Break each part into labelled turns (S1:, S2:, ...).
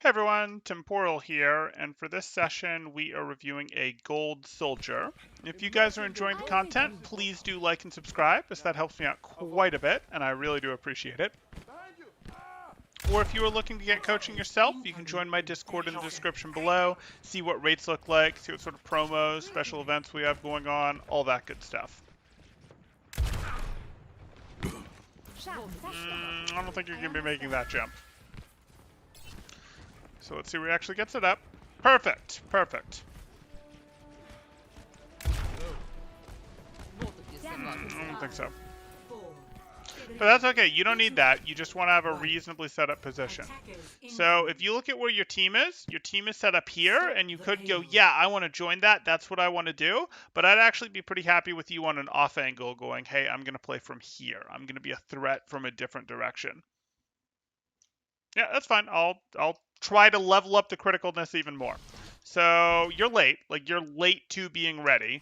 S1: Hey everyone, Temporal here, and for this session we are reviewing a gold soldier. If you guys are enjoying the content, please do like and subscribe, as that helps me out quite a bit, and I really do appreciate it. Or if you are looking to get coaching yourself, you can join my Discord in the description below, see what rates look like, see what sort of promos, special events we have going on, all that good stuff. I don't think you're going to be making that jump. So let's see where he actually gets it up. Perfect, perfect. I don't think so. But that's okay, you don't need that. You just want to have a reasonably set up position. So if you look at where your team is set up here, and you could go, yeah, I want to join that. That's what I want to do. But I'd actually be pretty happy with you on an off angle going, hey, I'm going to play from here. I'm going to be a threat from a different direction. Yeah, that's fine. I'll try to level up the criticalness even more. So you're late. Like, you're late to being ready.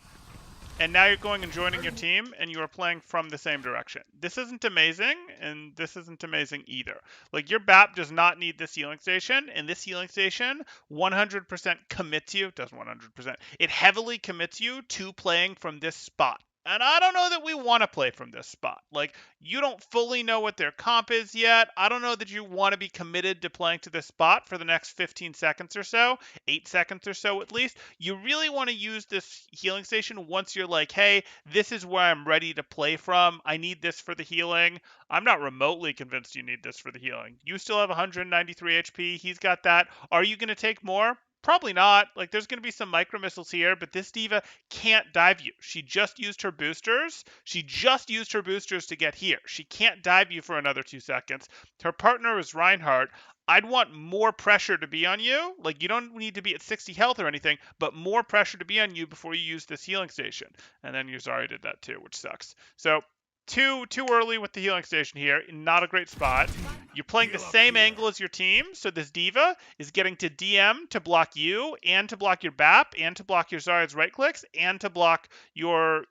S1: And now you're going and joining your team, and you are playing from the same direction. This isn't amazing, and this isn't amazing either. Like, your BAP does not need this healing station, and this healing station 100% commits you, doesn't 100%, it heavily commits you to playing from this spot. And I don't know that we want to play from this spot. Like, you don't fully know what their comp is yet. I don't know that you want to be committed to playing to this spot for the next 15 seconds or so, 8 seconds or so at least. You really want to use this healing station once you're like, hey, this is where I'm ready to play from. I need this for the healing. I'm not remotely convinced you need this for the healing. You still have 193 HP. He's got that. Are you going to take more? Probably not. Like, there's going to be some micro missiles here, but this diva can't dive you. She just used her boosters. She just used her boosters to get here. She can't dive you for another 2 seconds. Her partner is Reinhardt. I'd want more pressure to be on you. Like, you don't need to be at 60 health or anything, but more pressure to be on you before you use this healing station. And then Yuzari did that too, which sucks. So too early with the healing station here. Not a great spot. You're playing the same angle as your team, so this diva is getting to DM to block you, and to block your BAP, and to block your Zary's right clicks, and to block your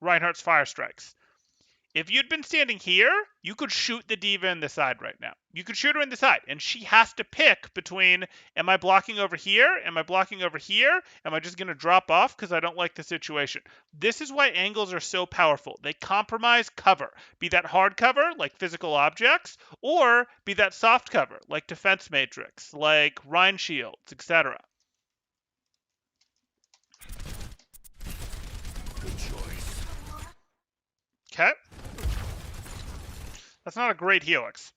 S1: Reinhardt's fire strikes. If you'd been standing here, you could shoot the diva in the side right now. You could shoot her in the side, and she has to pick between, am I blocking over here? Am I blocking over here? Am I just going to drop off because I don't like the situation? This is why angles are so powerful. They compromise cover, be that hard cover, like physical objects, or be that soft cover, like defense matrix, like Rhine shields, etc. Okay. That's not a great helix.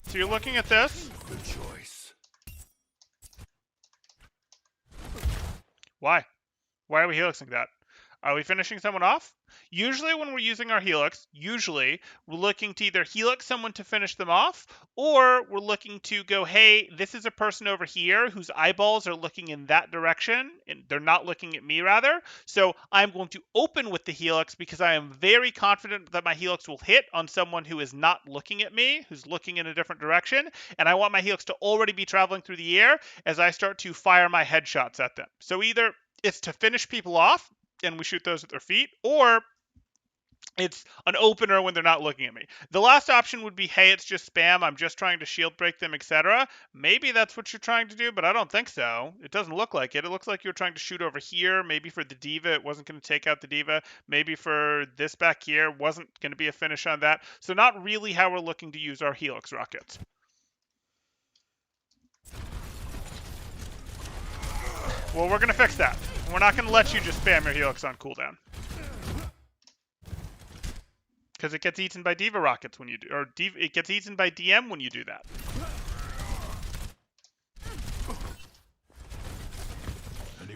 S1: So you're looking at this. Good choice. Why? Why are we helixing that? Are we finishing someone off? Usually when we're using our helix, we're looking to either helix someone to finish them off, or we're looking to go, hey, this is a person over here whose eyeballs are looking in that direction, and they're not looking at me, rather. So I'm going to open with the helix because I am very confident that my helix will hit on someone who is not looking at me, who's looking in a different direction, and I want my helix to already be traveling through the air as I start to fire my headshots at them. So either it's to finish people off, and we shoot those at their feet, or it's an opener when they're not looking at me. The last option would be, hey, it's just spam, I'm just trying to shield break them, etc. Maybe that's what you're trying to do, but I don't think so. It doesn't look like it. It looks like you're trying to shoot over here. Maybe for the diva, it wasn't going to take out the diva. Maybe for this back here, wasn't going to be a finish on that. So not really how we're looking to use our helix rockets. Well, we're going to fix that. We're not going to let you just spam your helix on cooldown. Because it gets eaten by diva rockets when you do, or it gets eaten by DM when you do that.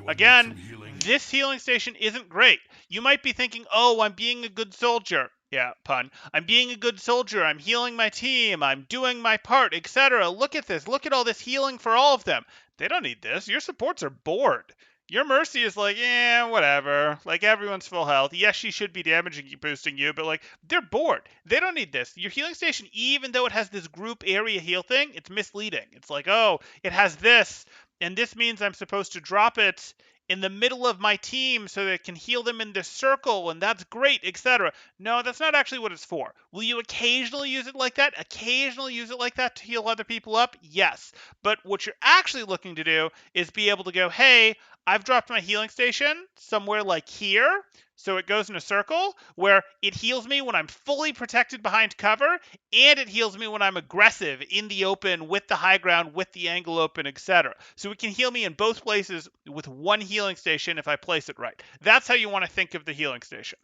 S1: Again, this healing station isn't great. You might be thinking, oh, I'm being a good soldier. Yeah, pun. I'm being a good soldier. I'm healing my team. I'm doing my part, etc. Look at this. Look at all this healing for all of them. They don't need this. Your supports are bored. Your Mercy is like, yeah, whatever. Like, everyone's full health. Yes, she should be damaging you, boosting you, but, like, they're bored. They don't need this. Your healing station, even though it has this group area heal thing, it's misleading. It's like, oh, it has this, and this means I'm supposed to drop it in the middle of my team so that it can heal them in this circle, and that's great, etc. No, that's not actually what it's for. Will you occasionally use it like that? Occasionally use it like that to heal other people up? Yes. But what you're actually looking to do is be able to go, hey, I've dropped my healing station somewhere like here. So it goes in a circle where it heals me when I'm fully protected behind cover, and it heals me when I'm aggressive in the open with the high ground, with the angle open, etc. So it can heal me in both places with one healing station if I place it right. That's how you want to think of the healing station.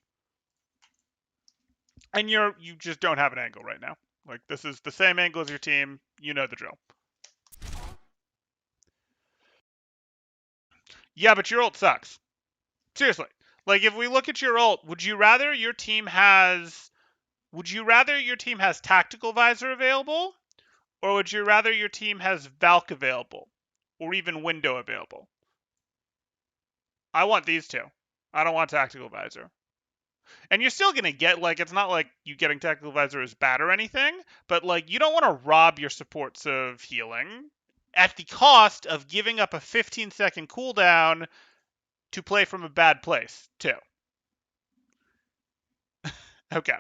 S1: And you just don't have an angle right now. Like, this is the same angle as your team. You know the drill. Yeah, but your ult sucks. Seriously. Like, if we look at your ult, would you rather your team has tactical visor available, or would you rather your team has Valk available, or even window available? I want these two. I don't want tactical visor. And you're still gonna get, like, it's not like you getting tactical visor is bad or anything, but like, you don't want to rob your supports of healing at the cost of giving up a 15-second cooldown to play from a bad place too. Okay.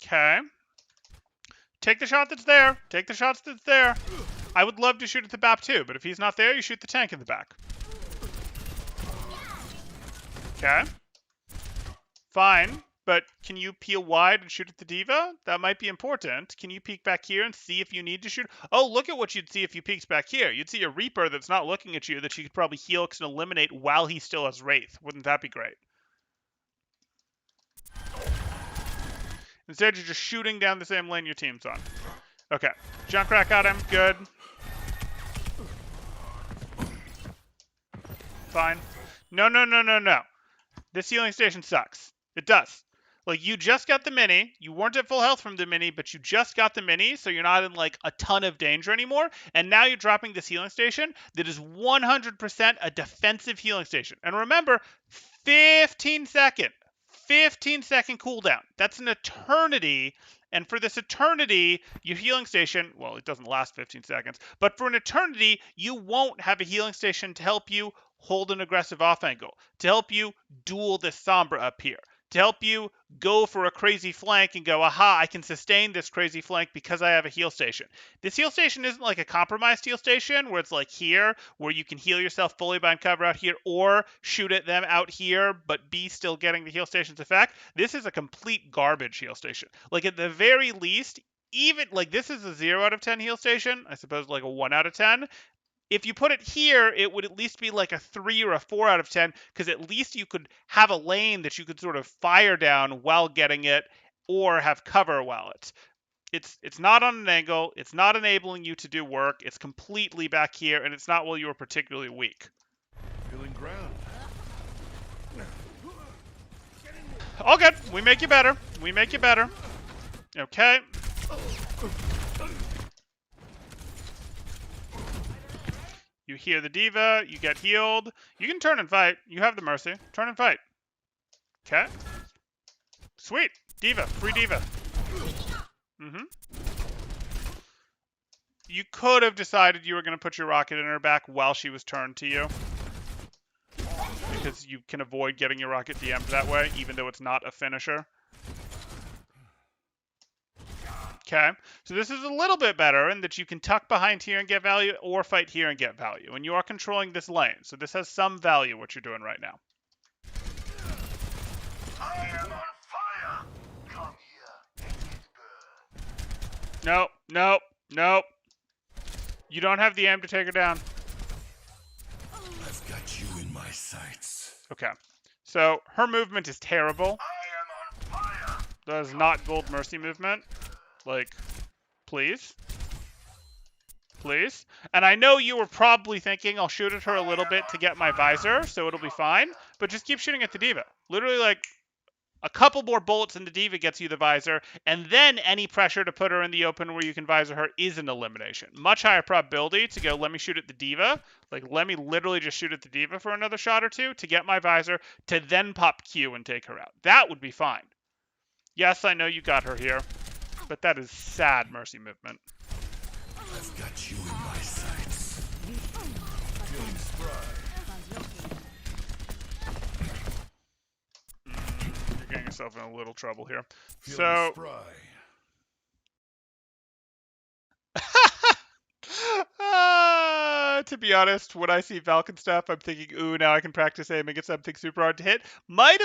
S1: Okay. Take the shot that's there. Take the shots that's there. I would love to shoot at the BAP too, but if he's not there, you shoot the tank in the back. Okay. Fine, but can you peel wide and shoot at the D.Va? That might be important. Can you peek back here and see if you need to shoot? Oh, look at what you'd see if you peeked back here. You'd see a Reaper that's not looking at you that you could probably helix and eliminate while he still has Wraith. Wouldn't that be great? Instead, you're just shooting down the same lane your team's on. Okay. Junkrat got him. Good. Fine. No, no, no, no, no. This healing station sucks. It does. Like, you just got the mini. You weren't at full health from the mini, but you just got the mini, so you're not in, like, a ton of danger anymore. And now you're dropping this healing station that is 100% a defensive healing station. And remember, 15-second cooldown. That's an eternity. And for this eternity, your healing station, well, it doesn't last 15 seconds, but for an eternity, you won't have a healing station to help you hold an aggressive off angle, to help you duel this Sombra up here, to help you go for a crazy flank and go, aha, I can sustain this crazy flank because I have a heal station. This heal station isn't like a compromised heal station where it's like here, where you can heal yourself fully behind cover out here, or shoot at them out here, but be still getting the heal station's effect. This is a complete garbage heal station. Like, at the very least, even, like, this is a 0 out of 10 heal station, I suppose like a 1 out of 10. If you put it here, it would at least be like a 3 or a 4 out of 10, because at least you could have a lane that you could sort of fire down while getting it, or have cover while it's not on an angle, it's not enabling you to do work, it's completely back here, and it's not while you are particularly weak.
S2: Feeling ground.
S1: All good. We make you better. We make you better. Okay. You hear the D.Va, you get healed. You can turn and fight. You have the Mercy. Turn and fight. Okay. Sweet. D.Va. Free D.Va. You could have decided you were going to put your rocket in her back while she was turned to you, because you can avoid getting your rocket DM'd that way, even though it's not a finisher. Okay, so this is a little bit better in that you can tuck behind here and get value, or fight here and get value. And you are controlling this lane, so this has some value, what you're doing right now.
S2: I am on fire. Come here and get burned.
S1: Nope, nope, nope. You don't have the aim to take her down.
S2: I've got you in my sights.
S1: Okay, so her movement is terrible.
S2: I am on fire.
S1: That is not gold Mercy movement. Like, please. Please. And I know you were probably thinking, I'll shoot at her a little bit to get my visor, so it'll be fine. But just keep shooting at the D.Va. Literally, like, a couple more bullets and the D.Va gets you the visor, and then any pressure to put her in the open where you can visor her is an elimination. Much higher probability to go, let me shoot at the D.Va. Like, let me literally just shoot at the D.Va for another shot or two to get my visor, to then pop Q and take her out. That would be fine. Yes, I know you got her here, but that is sad Mercy movement.
S2: I've got you in my sights. Feeling spry.
S1: You're getting yourself in a little trouble here.
S2: Feeling
S1: So,
S2: spry.
S1: to be honest, when I see Falcon stuff, I'm thinking, ooh, now I can practice aiming at something super hard to hit. Might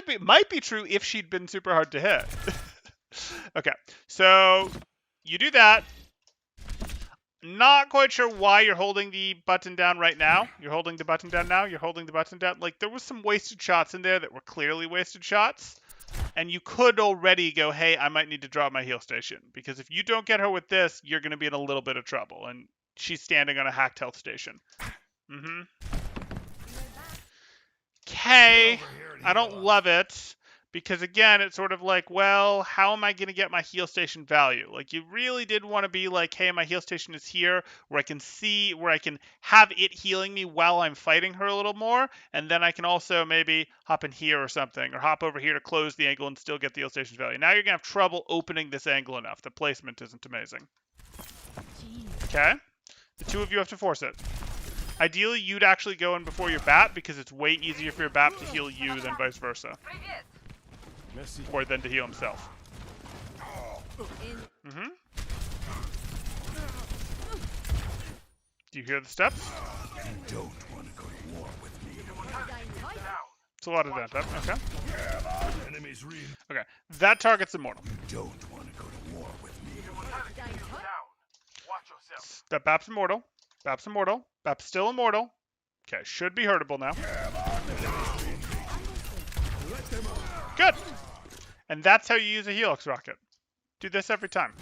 S1: be true if she'd been super hard to hit. Okay, so you do that. Not quite sure why you're holding the button down right now. You're holding the button down now. You're holding the button down. Like, there was some wasted shots in there that were clearly wasted shots. And you could already go, hey, I might need to drop my heal station. Because if you don't get her with this, you're going to be in a little bit of trouble. And she's standing on a hacked health station. Okay. I don't love it. Because again, it's sort of like, well, how am I going to get my heal station value? Like, you really did want to be like, hey, my heal station is here, where I can see, where I can have it healing me while I'm fighting her a little more, and then I can also maybe hop in here or something, or hop over here to close the angle and still get the heal station value. Now you're going to have trouble opening this angle enough. The placement isn't amazing. Okay? The two of you have to force it. Ideally, you'd actually go in before your bat, because it's way easier for your bat to heal you than vice versa. Or than to heal himself. Do you hear the steps?
S2: You don't want to go to war with me.
S1: It's a lot of that. Okay.
S2: Enemies read.
S1: Okay. That target's immortal.
S2: You don't want to go to war with me. Watch yourself.
S1: That Bap's immortal. Bap's immortal. Bap's still immortal. Okay, should be hurtable now. Good. And that's how you use a Helix rocket. Do this every time.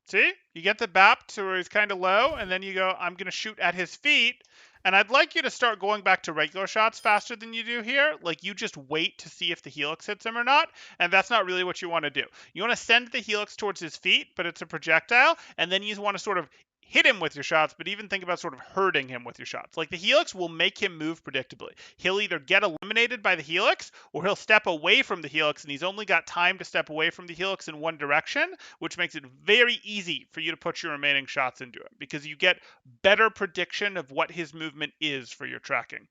S1: See? You get the Bap to where he's kind of low, and then you go, I'm going to shoot at his feet. And I'd like you to start going back to regular shots faster than you do here. Like, you just wait to see if the Helix hits him or not. And that's not really what you want to do. You want to send the Helix towards his feet, but it's a projectile. And then you want to sort of hit him with your shots, but even think about sort of hurting him with your shots. Like, the Helix will make him move predictably. He'll either get eliminated by the Helix, or he'll step away from the Helix, and he's only got time to step away from the Helix in one direction, which makes it very easy for you to put your remaining shots into it, because you get better prediction of what his movement is for your tracking.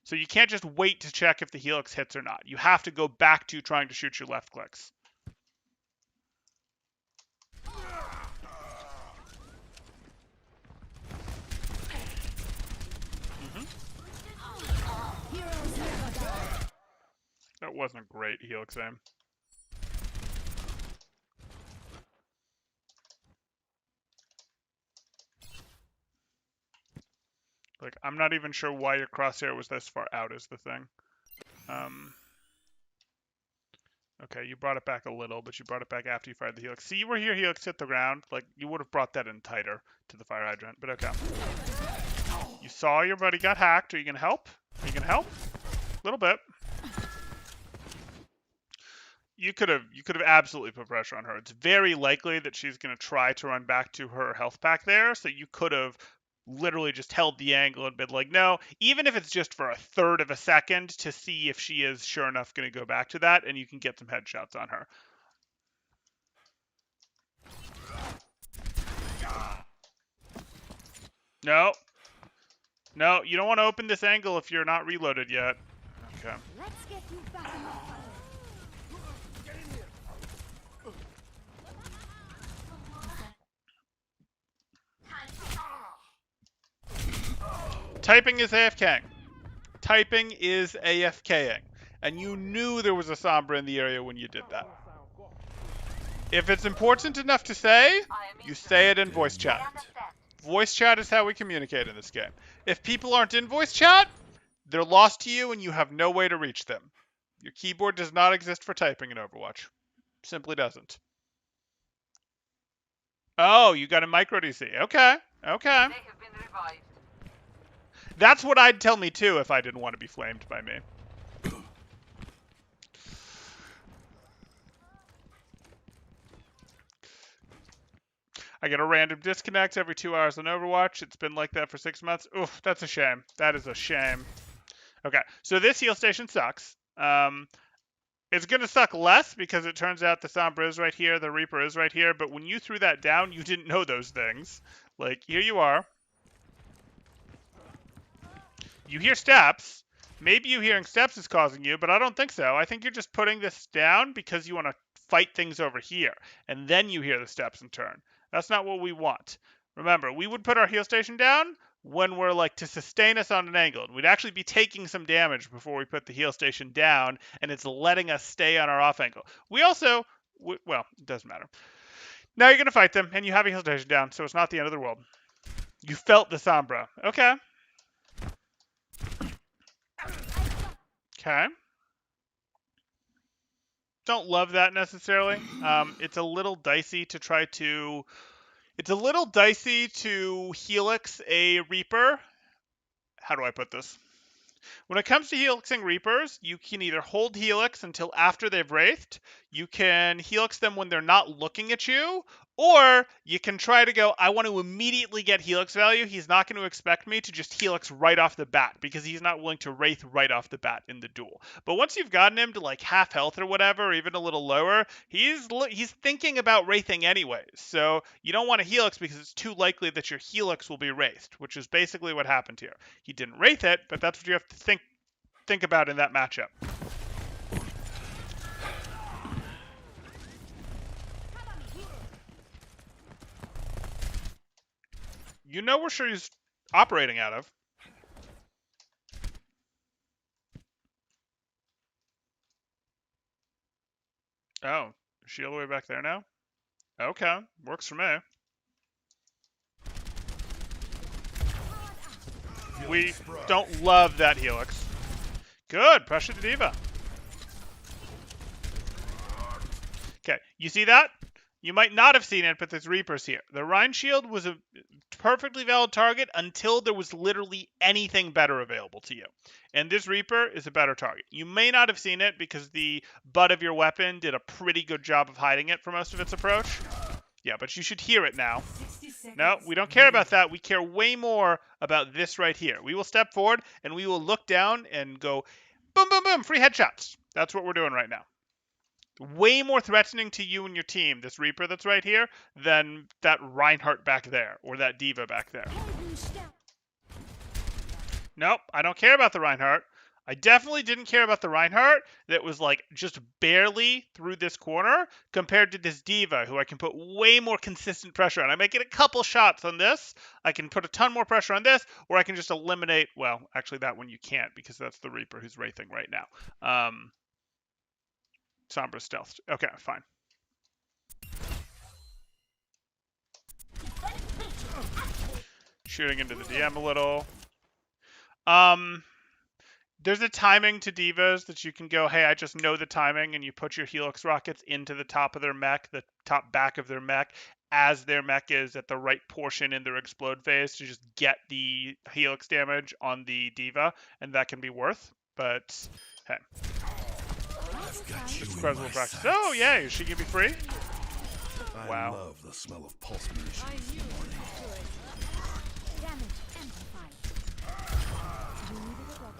S1: So you can't just wait to check if the Helix hits or not. You have to go back to trying to shoot your left clicks. That wasn't a great Helix aim. Like, I'm not even sure why your crosshair was this far out is the thing. Okay, you brought it back a little, but you brought it back after you fired the Helix. See where your Helix hit the ground? Like, you would have brought that in tighter to the fire hydrant, but okay. You saw your buddy got hacked. Are you going to help? Are you going to help? A little bit. You could have absolutely put pressure on her. It's very likely that she's going to try to run back to her health pack there, so you could have literally just held the angle and been like, no, even if it's just for a third of a second to see if she is sure enough going to go back to that, and you can get some headshots on her. No. No, you don't want to open this angle if you're not reloaded yet. Okay.
S3: Let's get you back in the fight.
S1: Typing is AFKing. Typing is AFKing. And you knew there was a Sombra in the area when you did that. If it's important enough to say, you say it in voice chat. Voice chat is how we communicate in this game. If people aren't in voice chat, they're lost to you and you have no way to reach them. Your keyboard does not exist for typing in Overwatch. Simply doesn't. Oh, you got a micro DC. Okay. Okay.
S4: They have been revived.
S1: That's what I'd tell me too if I didn't want to be flamed by me. I get a random disconnect every 2 hours on Overwatch. It's been like that for 6 months. Oof, that's a shame. That is a shame. Okay, so this heal station sucks. It's going to suck less because it turns out the Sombra is right here, the Reaper is right here, but when you threw that down, you didn't know those things. Like, here you are. You hear steps. Maybe you hearing steps is causing you, but I don't think so. I think you're just putting this down because you want to fight things over here, and then you hear the steps and turn. That's not what we want. Remember, we would put our heal station down when we're like to sustain us on an angle. We'd actually be taking some damage before we put the heal station down, and it's letting us stay on our off angle. We also, well, it doesn't matter. Now you're going to fight them, and you have a heal station down, so it's not the end of the world. You felt the Sombra. Okay. Okay. Don't love that necessarily. It's a little dicey to try to... It's a little dicey to Helix a Reaper. How do I put this? When it comes to Helixing Reapers, you can either hold Helix until after they've Wraithed, you can Helix them when they're not looking at you, or you can try to go, I want to immediately get Helix value. He's not going to expect me to just Helix right off the bat because he's not willing to Wraith right off the bat in the duel. But once you've gotten him to like half health or whatever, or even a little lower, he's thinking about Wraithing anyways. So you don't want to Helix because it's too likely that your Helix will be Wraithed, which is basically what happened here. He didn't Wraith it, but that's what you have to think about in that matchup. You know where sure he's operating out of. Oh, is she all the way back there now? Okay, works for me. We don't love that Helix. Good, pressure the Diva. Okay, you see that? You might not have seen it, but there's Reapers here. The Rhine Shield was a perfectly valid target until there was literally anything better available to you. And this Reaper is a better target. You may not have seen it because the butt of your weapon did a pretty good job of hiding it for most of its approach. Yeah, but you should hear it now. No, we don't care about that. We care way more about this right here. We will step forward and we will look down and go, boom, boom, boom, free headshots. That's what we're doing right now. Way more threatening to you and your team, this Reaper that's right here, than that Reinhardt back there, or that Diva back there. Nope, I don't care about the Reinhardt. I definitely didn't care about the Reinhardt that was like just barely through this corner compared to this Diva who I can put way more consistent pressure on. I might get a couple shots on this. I can put a ton more pressure on this, or I can just eliminate, well, actually that one you can't because that's the Reaper who's Wraithing right now. Sombra stealth. Okay, fine. Shooting into the DM a little. There's a timing to Divas that you can go, hey, I just know the timing, and you put your Helix rockets into the top of their mech, the top back of their mech, as their mech is at the right portion in their explode phase to just get the Helix damage on the Diva, and that can be worth. But, hey. Just requires a little practice. Oh, yeah, is she going to be free? Wow.
S2: I love the smell of pulse munitions in the morning.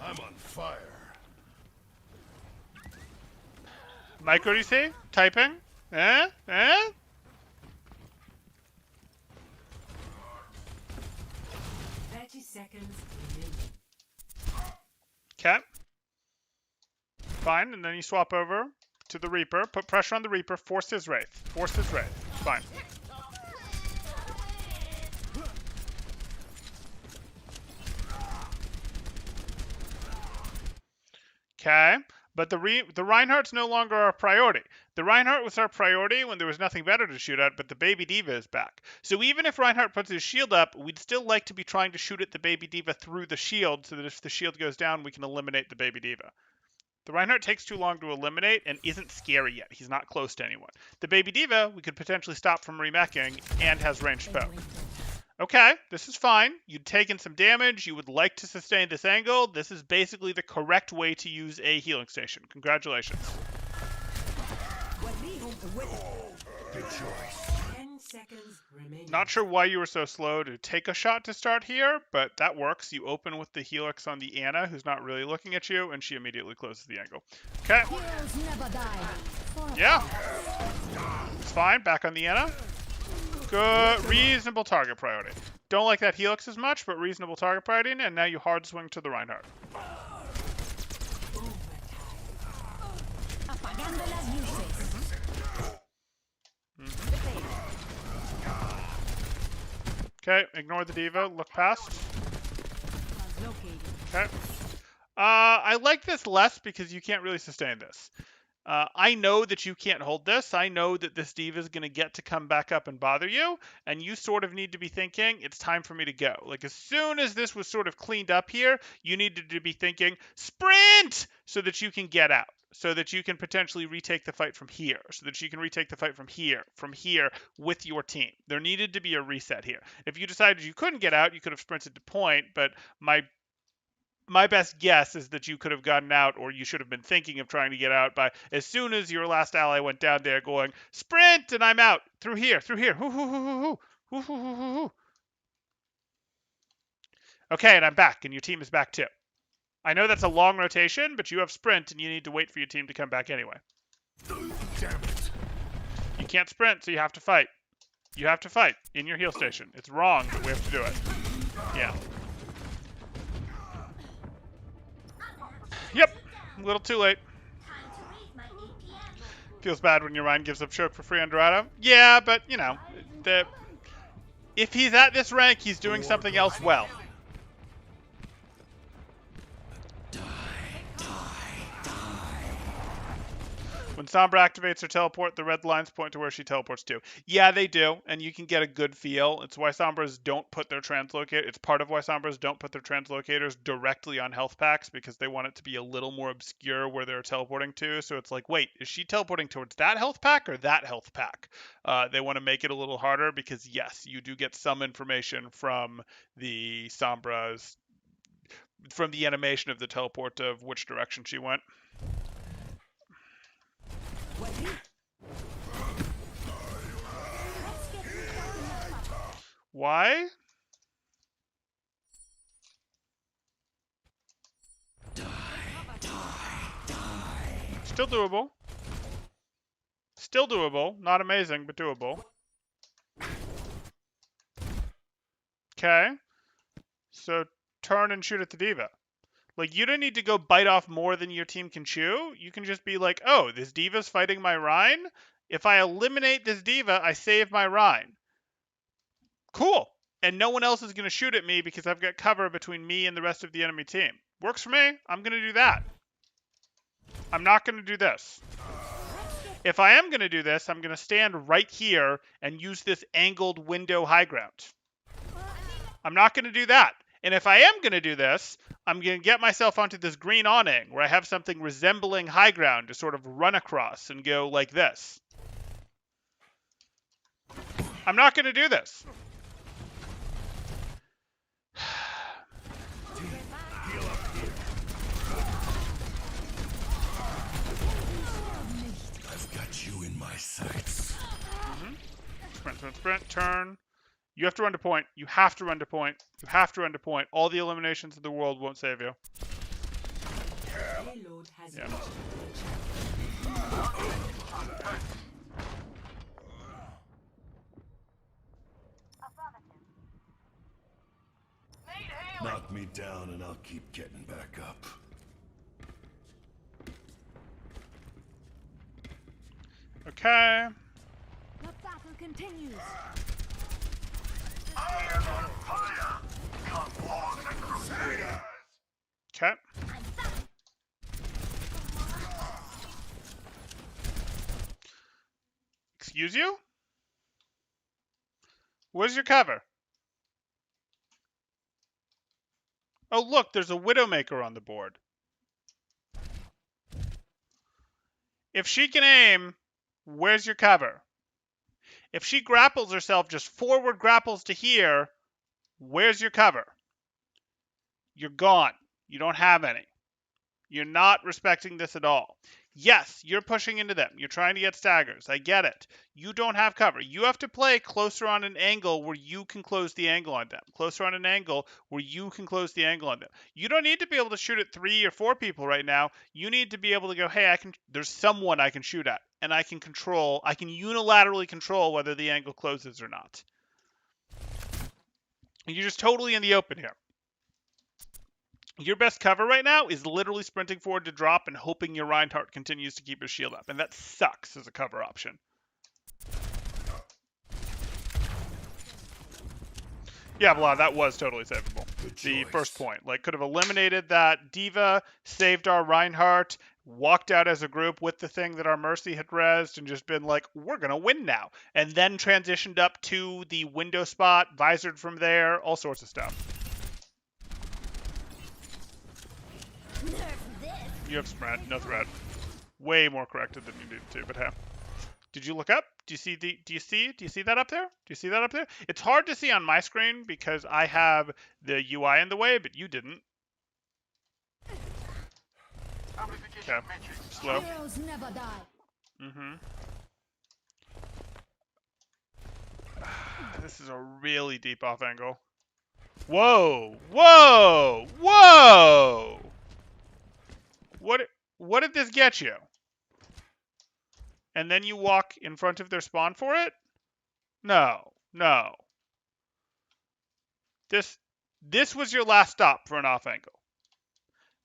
S2: I'm on fire.
S1: Mike, what do you say? Typing?
S4: 30 seconds remaining.
S1: Okay. Fine, and then you swap over to the Reaper, put pressure on the Reaper, force his Wraith. Force his Wraith. Fine. Okay, but the Reinhardt's no longer our priority. The Reinhardt was our priority when there was nothing better to shoot at, but the Baby Diva is back. So even if Reinhardt puts his shield up, we'd still like to be trying to shoot at the Baby Diva through the shield so that if the shield goes down, we can eliminate the Baby Diva. The Reinhardt takes too long to eliminate and isn't scary yet. He's not close to anyone. The Baby Diva, we could potentially stop from remeching and has ranged poke. Okay, this is fine. You'd taken some damage. You would like to sustain this angle. This is basically the correct way to use a healing station. Congratulations.
S2: Good choice.
S4: 10 seconds remaining.
S1: Not sure why you were so slow to take a shot to start here, but that works. You open with the Helix on the Ana, who's not really looking at you, and she immediately closes the angle. Okay.
S3: Heroes never die.
S1: Yeah. It's fine. Back on the Ana. Good. Reasonable target priority. Don't like that Helix as much, but reasonable target priority, and now you hard swing to the Reinhardt.
S3: Apagando las luces.
S1: Okay, ignore the diva, look past.
S3: Located.
S1: Okay. I like this less because you can't really sustain this. I know that you can't hold this. I know that this diva is going to get to come back up and bother you, and you sort of need to be thinking, it's time for me to go. Like, as soon as this was sort of cleaned up here, you needed to be thinking, sprint, so that you can get out, so that you can potentially retake the fight from here, so that you can retake the fight from here, with your team. There needed to be a reset here. If you decided you couldn't get out, you could have sprinted to point, but my best guess is that you could have gotten out, or you should have been thinking of trying to get out by as soon as your last ally went down there going, sprint, and I'm out. Through here. Hoo, hoo, hoo, hoo, hoo. Hoo, hoo, hoo, hoo, hoo. Okay, and I'm back, and your team is back too. I know that's a long rotation, but you have sprint, and you need to wait for your team to come back anyway.
S2: Damn it.
S1: You can't sprint, so you have to fight. You have to fight in your heal station. It's wrong, but we have to do it. Yeah. Yep, a little too late. Feels bad when your mind gives up choke for free on Dorado. Yeah, but, you know, if he's at this rank, he's doing something else well. When Sombra activates her teleport, the red lines point to where she teleports to. Yeah, they do, and you can get a good feel. It's why Sombras don't put their translocator. It's part of why Sombras don't put their translocators directly on health packs, because they want it to be a little more obscure where they're teleporting to. So it's like, wait, is she teleporting towards that health pack or that health pack? They want to make it a little harder because, yes, you do get some information from the Sombras, from the animation of the teleport of which direction she went. Why? Still doable. Still doable. Not amazing, but doable. Okay. So turn and shoot at the diva. Like, you don't need to go bite off more than your team can chew. You can just be like, oh, this diva's fighting my Rhine. If I eliminate this diva, I save my Rhine. Cool. And no one else is going to shoot at me because I've got cover between me and the rest of the enemy team. Works for me. I'm going to do that. I'm not going to do this. If I am going to do this, I'm going to stand right here and use this angled window high ground. I'm not going to do that. And if I am going to do this, I'm going to get myself onto this green awning where I have something resembling high ground to sort of run across and go like this. I'm not going to do this.
S2: I've got you in my sights.
S1: Sprint, sprint, sprint, turn. You have to run to point. You have to run to point. You have to run to point. All the eliminations in the world won't save you.
S4: Payload has
S1: Yeah.
S4: reached
S2: Knock me down and I'll keep getting back up.
S1: Okay.
S3: The battle continues.
S2: I am on fire! Come on, the Crusaders!
S1: Okay. Excuse you? Where's your cover? Oh, look, there's a Widowmaker on the board. If she can aim, where's your cover? If she grapples herself, just forward grapples to here, where's your cover? You're gone. You don't have any. You're not respecting this at all. Yes, you're pushing into them. You're trying to get staggers. I get it. You don't have cover. You have to play closer on an angle where you can close the angle on them. Closer on an angle where you can close the angle on them. You don't need to be able to shoot at 3 or 4 people right now. You need to be able to go, hey, there's someone I can shoot at, and I can unilaterally control whether the angle closes or not. You're just totally in the open here. Your best cover right now is literally sprinting forward to drop and hoping your Reinhardt continues to keep his shield up. And that sucks as a cover option. Yeah, blah, that was totally savable. The first point. Like, could have eliminated that Diva, saved our Reinhardt, walked out as a group with the thing that our Mercy had rezzed, and just been like, we're going to win now. And then transitioned up to the window spot, visored from there, all sorts of stuff. You have sprint, no threat. Way more corrected than you needed to, but hey. Did you look up? Do you see that up there? Do you see that up there? It's hard to see on my screen because I have the UI in the way, but you didn't. Okay. Slow.
S3: Heroes never die.
S1: This is a really deep off angle. Whoa! Whoa! Whoa! What did this get you? And then you walk in front of their spawn for it? No. No. This was your last stop for an off angle.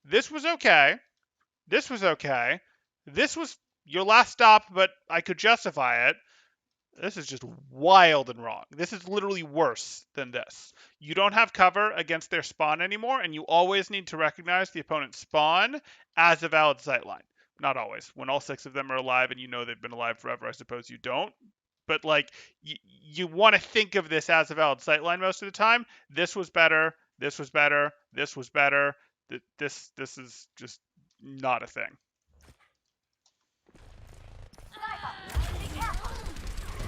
S1: This was okay. This was okay. This was your last stop, but I could justify it. This is just wild and wrong. This is literally worse than this. You don't have cover against their spawn anymore, and you always need to recognize the opponent's spawn as a valid sightline. Not always. When all 6 of them are alive and you know they've been alive forever, I suppose you don't. But, like, you want to think of this as a valid sightline most of the time. This was better. This was better. This was better. This is just not a thing.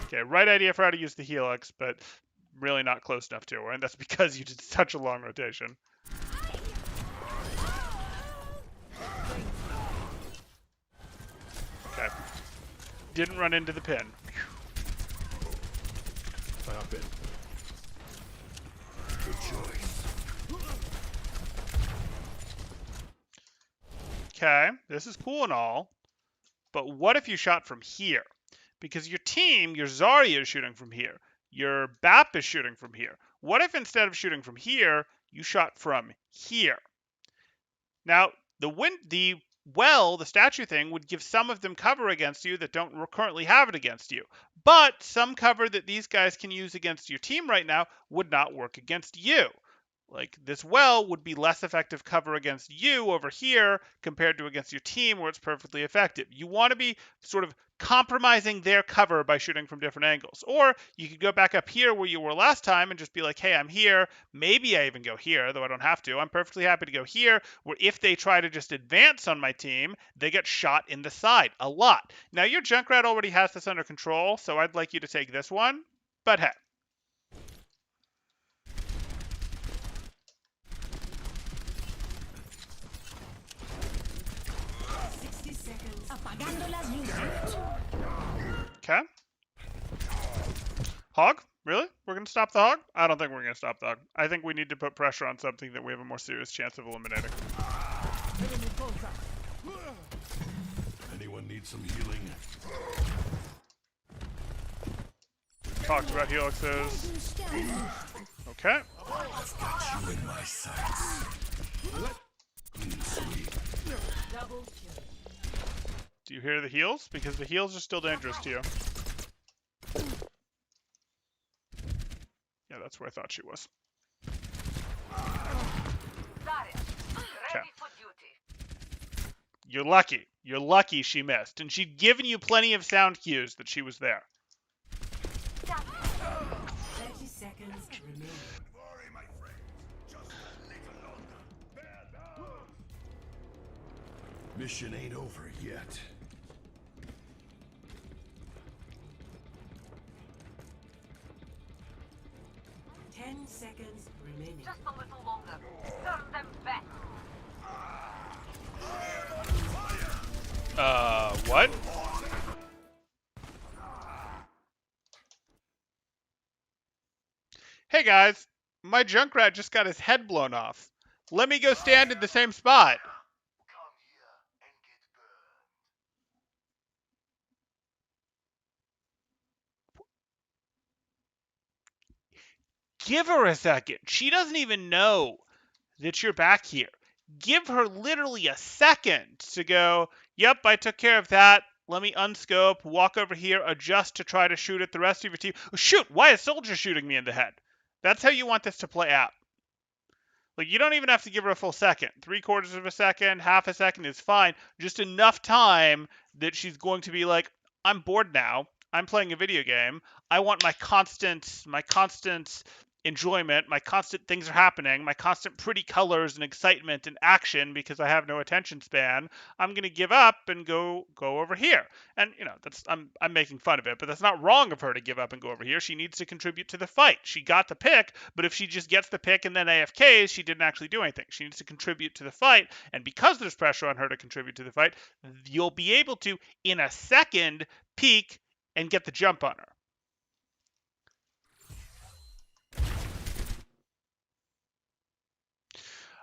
S1: Okay, right idea for how to use the Helix, but really not close enough to her, and that's because you did such a long rotation. Okay. Didn't run into the pin.
S2: Stop it. Good choice.
S1: Okay, this is cool and all, but what if you shot from here? Because your team, your Zarya is shooting from here. Your BAP is shooting from here. What if instead of shooting from here, you shot from here? Now, the statue thing would give some of them cover against you that don't currently have it against you. But some cover that these guys can use against your team right now would not work against you. Like, this well would be less effective cover against you over here compared to against your team where it's perfectly effective. You want to be sort of compromising their cover by shooting from different angles. Or you could go back up here where you were last time and just be like, hey, I'm here. Maybe I even go here, though I don't have to. I'm perfectly happy to go here, where if they try to just advance on my team, they get shot in the side a lot. Now, your Junkrat already has this under control, so I'd like you to take this one. But hey. Okay. Hog? Really? We're going to stop the Hog? I don't think we're going to stop the Hog. I think we need to put pressure on something that we have a more serious chance of eliminating.
S2: Anyone need some healing?
S1: Talked about Helixes. Okay.
S2: I've got you in my sights. Clean sweep.
S4: Double kill.
S1: Do you hear the heals? Because the heals are still dangerous to you. Yeah, that's where I thought she was. Okay. You're lucky. You're lucky she missed. And she'd given you plenty of sound cues that she was there.
S4: 30 seconds remaining.
S2: Worry, my friend. Just a little longer. Bear down. Mission ain't over yet.
S4: Seconds remaining.
S5: Just a little longer. Serve them back.
S1: What? Hey guys, my Junkrat just got his head blown off. Let me go stand in the same spot.
S2: Come here and get burned.
S1: Give her a second. She doesn't even know that you're back here. Give her literally a second to go, yep, I took care of that. Let me unscope, walk over here, adjust to try to shoot at the rest of your team. Oh, shoot, why is Soldier shooting me in the head? That's how you want this to play out. Like, you don't even have to give her a full second. 3/4 of a second, half a second is fine. Just enough time that she's going to be like, I'm bored now. I'm playing a video game. I want my constant enjoyment, my constant things are happening, my constant pretty colors and excitement and action because I have no attention span. I'm going to give up and go over here. And that's I'm making fun of it, but that's not wrong of her to give up and go over here. She needs to contribute to the fight. She got the pick, but if she just gets the pick and then AFKs, she didn't actually do anything. She needs to contribute to the fight, and because there's pressure on her to contribute to the fight, you'll be able to in a second peek and get the jump on her.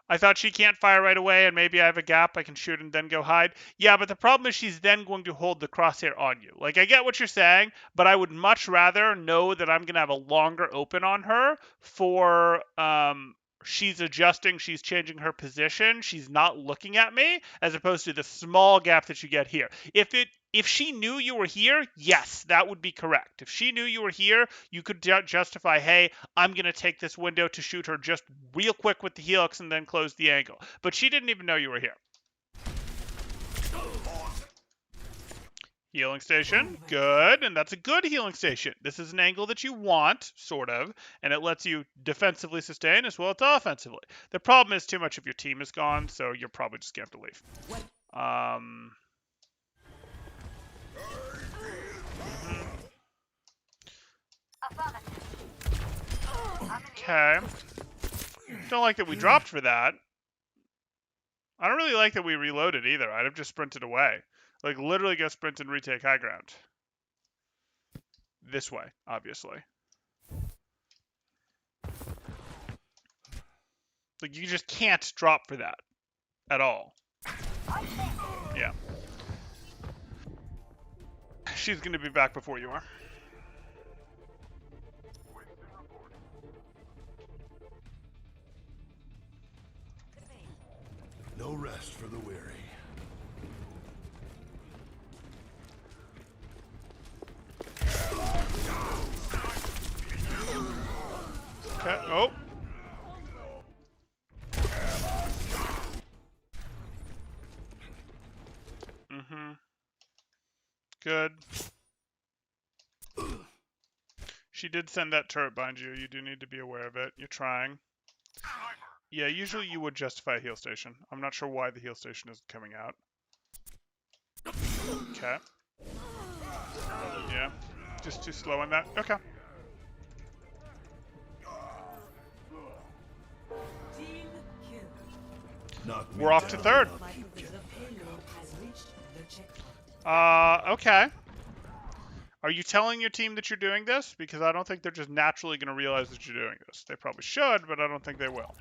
S1: I thought she can't fire right away, and maybe I have a gap I can shoot and then go hide. Yeah, but the problem is she's then going to hold the crosshair on you. Like, I get what you're saying, but I would much rather know that I'm going to have a longer open on her for she's adjusting, she's changing her position, she's not looking at me, as opposed to the small gap that you get here. If she knew you were here, yes, that would be correct. If she knew you were here, you could justify, hey, I'm going to take this window to shoot her just real quick with the helix and then close the angle. But she didn't even know you were here. Healing station, good, and that's a good healing station. This is an angle that you want, sort of, and it lets you defensively sustain as well as offensively. The problem is too much of your team is gone, so you're probably just going to have to leave. Okay. Don't like that we dropped for that. I don't really like that we reloaded either. I'd have just sprinted away. Like, literally go sprint and retake high ground. This way, obviously. Like, you just can't drop for that. At all. Yeah. She's going to be back before you are.
S2: No rest for the weary.
S1: Okay. Oh. Good. She did send that turret behind you. You do need to be aware of it. You're trying. Yeah, usually you would justify a heal station. I'm not sure why the heal station isn't coming out. Okay. Yeah. Just too slow on that. Okay.
S4: Team kill.
S1: We're off to third.
S4: The payload has reached the checkpoint.
S1: Okay. Are you telling your team that you're doing this? Because I don't think they're just naturally going to realize that you're doing this. They probably should, but I don't think they will.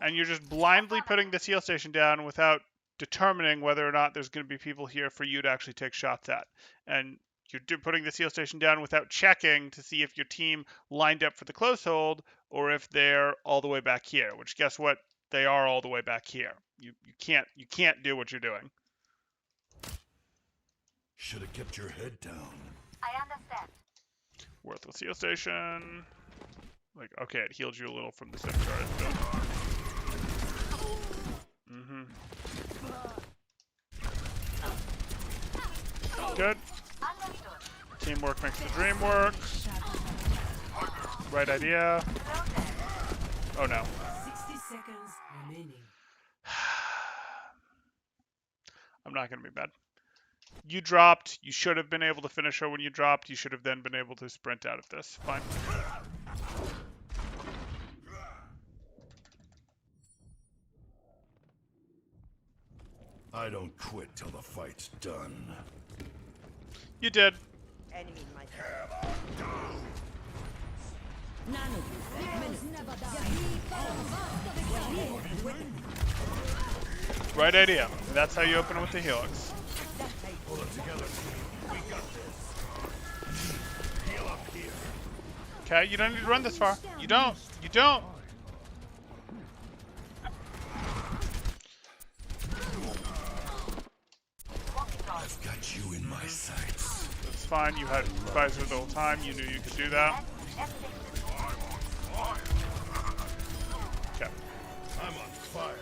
S1: And you're just blindly putting this heal station down without determining whether or not there's going to be people here for you to actually take shots at. And you're putting this heal station down without checking to see if your team lined up for the close hold or if they're all the way back here, which guess what? They are all the way back here. You can't do what you're doing.
S2: Should have kept your head down.
S4: I understand.
S1: Worthless heal station. Like, okay, it healed you a little from the sim card. So. Good. Teamwork makes the dream work. Right idea. Oh no.
S4: 60 seconds remaining.
S1: I'm not going to be bad. You dropped. You should have been able to finish her when you dropped. You should have then been able to sprint out of this. Fine.
S2: I don't quit till the fight's done.
S1: You did.
S5: Enemy in my
S3: Nano. Heroes never die.
S1: Right idea. And that's how you open with the helix.
S2: Pull it together. We got this. Heal up here.
S1: Okay, you don't need to run this far. You don't. You don't.
S2: I've got you in my sights.
S1: That's fine. You had visor the whole time. You knew you could do that. Okay.
S2: I'm on fire.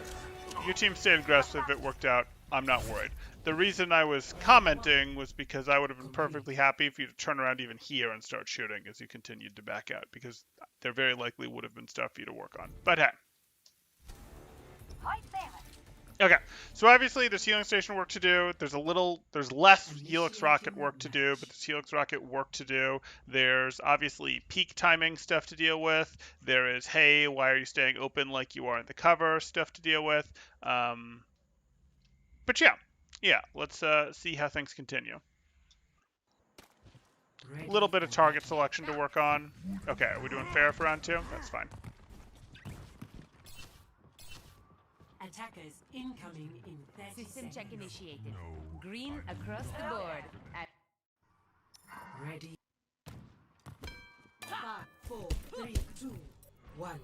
S1: Your team stayed aggressive. It worked out. I'm not worried. The reason I was commenting was because I would have been perfectly happy if you to turn around even here and start shooting as you continued to back out, because there very likely would have been stuff for you to work on. But hey. Okay, so obviously there's healing station work to do. There's less helix rocket work to do, but there's helix rocket work to do. There's obviously peak timing stuff to deal with. There is, hey, why are you staying open like you are in the cover stuff to deal with. But yeah, let's see how things continue. A little bit of target selection to work on. Okay, are we doing fair for round 2? That's fine.
S4: Attackers incoming in 30
S6: System check
S4: seconds.
S6: initiated. Green across the board.
S4: Ready. 5, 4, 3, 2, 1.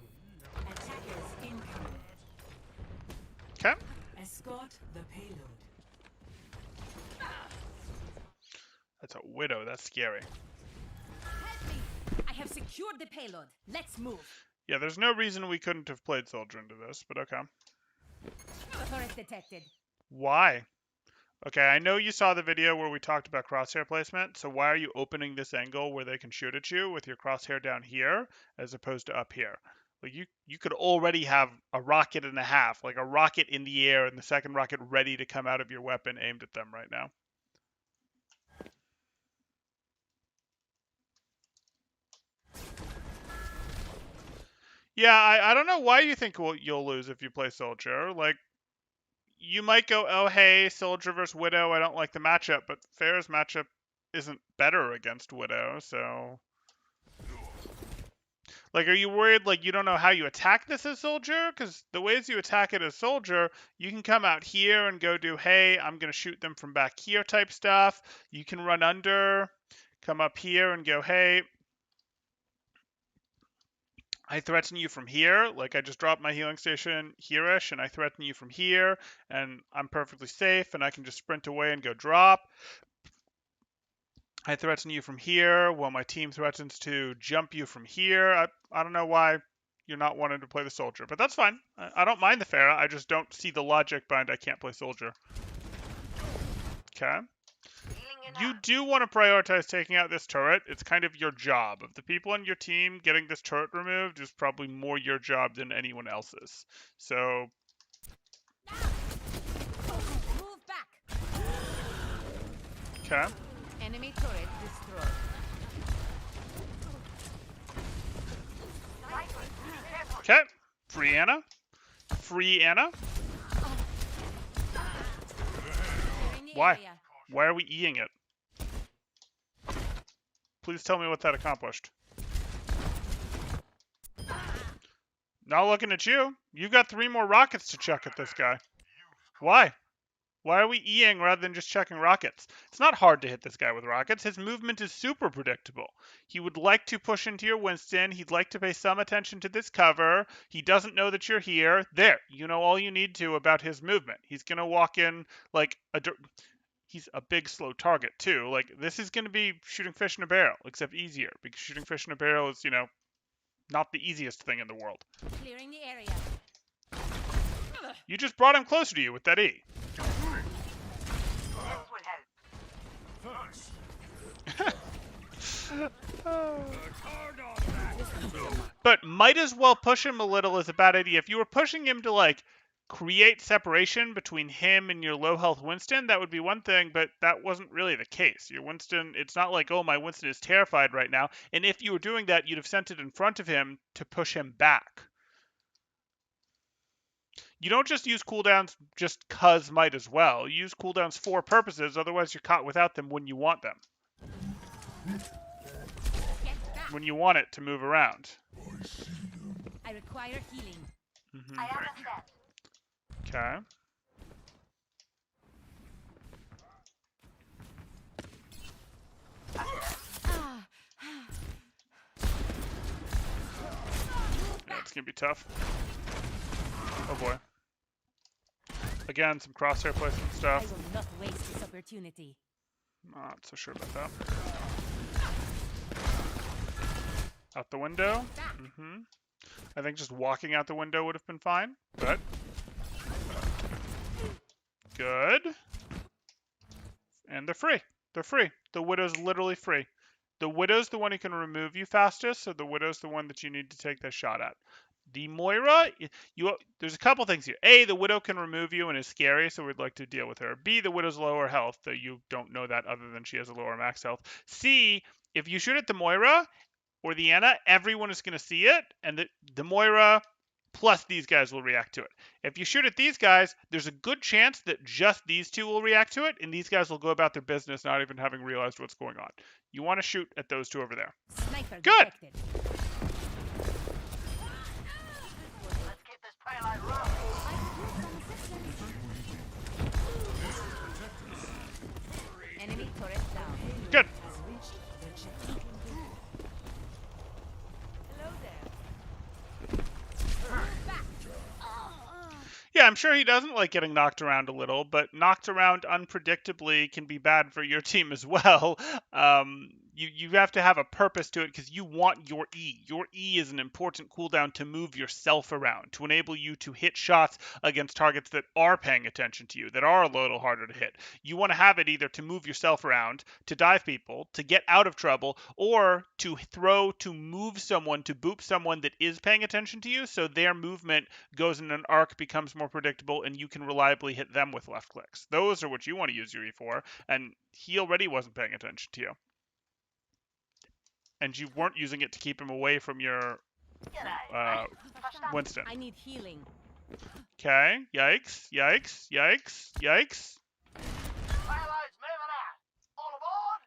S4: Attackers incoming.
S1: Okay.
S4: Escort the payload.
S1: That's a widow. That's scary.
S6: Help me! I have secured the payload. Let's move.
S1: Yeah, there's no reason we couldn't have played soldier into this, but okay.
S6: Turret detected.
S1: Why? Okay, I know you saw the video where we talked about crosshair placement, so why are you opening this angle where they can shoot at you with your crosshair down here as opposed to up here? Like you could already have a rocket and a half, like a rocket in the air and the second rocket ready to come out of your weapon aimed at them right now. Yeah, I don't know why you think you'll lose if you play soldier. Like, you might go, oh, hey, soldier versus widow, I don't like the matchup, but Fair's matchup isn't better against widow, so... Like, are you worried, like, you don't know how you attack this as soldier? Because the ways you attack it as soldier, you can come out here and go do, hey, I'm going to shoot them from back here type stuff. You can run under, come up here and go, hey, I threaten you from here, like I just dropped my healing station here-ish, and I threaten you from here, and I'm perfectly safe, and I can just sprint away and go drop. I threaten you from here, while my team threatens to jump you from here. I don't know why you're not wanting to play the soldier, but that's fine. I don't mind the Pharah, I just don't see the logic behind I can't play soldier. Okay. You do want to prioritize taking out this turret. It's kind of your job. Of the people on your team, getting this turret removed is probably more your job than anyone else's. So...
S6: Move back.
S1: Okay.
S6: Enemy turret destroyed.
S1: Okay. Free Anna. Free Anna.
S6: Clearing the
S1: Why?
S6: area.
S1: Why are we Eing it? Please tell me what that accomplished. Not looking at you. You've got 3 more rockets to chuck at this guy. Why? Why are we Eing rather than just checking rockets? It's not hard to hit this guy with rockets. His movement is super predictable. He would like to push into your Winston. He'd like to pay some attention to this cover. He doesn't know that you're here. There. You know all you need to about his movement. He's going to walk in like a... He's a big, slow target, too. Like, this is going to be shooting fish in a barrel, except easier, because shooting fish in a barrel is, you know, not the easiest thing in the world.
S6: Clearing the area.
S1: You just brought him closer to you with that E. But might as well push him a little is a bad idea. If you were pushing him to, like, create separation between him and your low health Winston, that would be one thing, but that wasn't really the case. Your Winston, it's not like, oh, my Winston is terrified right now. And if you were doing that, you'd have sent it in front of him to push him back. You don't just use cooldowns just cause might as well. You use cooldowns for purposes, otherwise you're caught without them when you want them.
S6: Get back.
S1: When you want it to move around.
S6: I require healing.
S2: I understand.
S1: Okay. Yeah, it's gonna be tough. Oh boy. Again, some crosshair placement
S6: I
S1: stuff.
S6: will not waste this opportunity.
S1: Not so sure about that. Out the window. I think just walking out the window would have been fine, but good. And they're free. They're free. The Widow's literally free. The Widow's the one who can remove you fastest, so the Widow's the one that you need to take that shot at. The Moira, there's a couple things here. A, the Widow can remove you and is scary, so we'd like to deal with her. B, the Widow's lower health, though you don't know that other than she has a lower max health. C, if you shoot at the Moira or the Ana, everyone is going to see it, and the Moira plus these guys will react to it. If you shoot at these guys, there's a good chance that just these two will react to it, and these guys will go about their business not even having realized what's going on. You want to shoot at those two over there.
S6: Sniper
S1: Good.
S6: detected.
S2: Let's keep this payload rolling.
S6: Enemy turret down.
S1: Good.
S4: Has reached the checkpoint.
S6: Hello there.
S1: Yeah, I'm sure he doesn't like getting knocked around a little, but knocked around unpredictably can be bad for your team as well. You have to have a purpose to it because you want your E. Your E is an important cooldown to move yourself around, to enable you to hit shots against targets that are paying attention to you, that are a little harder to hit. You want to have it either to move yourself around, to dive people, to get out of trouble, or to throw, to move someone, to boop someone that is paying attention to you, so their movement goes in an arc, becomes more predictable, and you can reliably hit them with left clicks. Those are what you want to use your E for, and he already wasn't paying attention to you. And you weren't using it to keep him away from your Winston.
S6: I need healing.
S1: Okay, yikes, yikes, yikes, yikes.
S2: Payload's moving out. All aboard.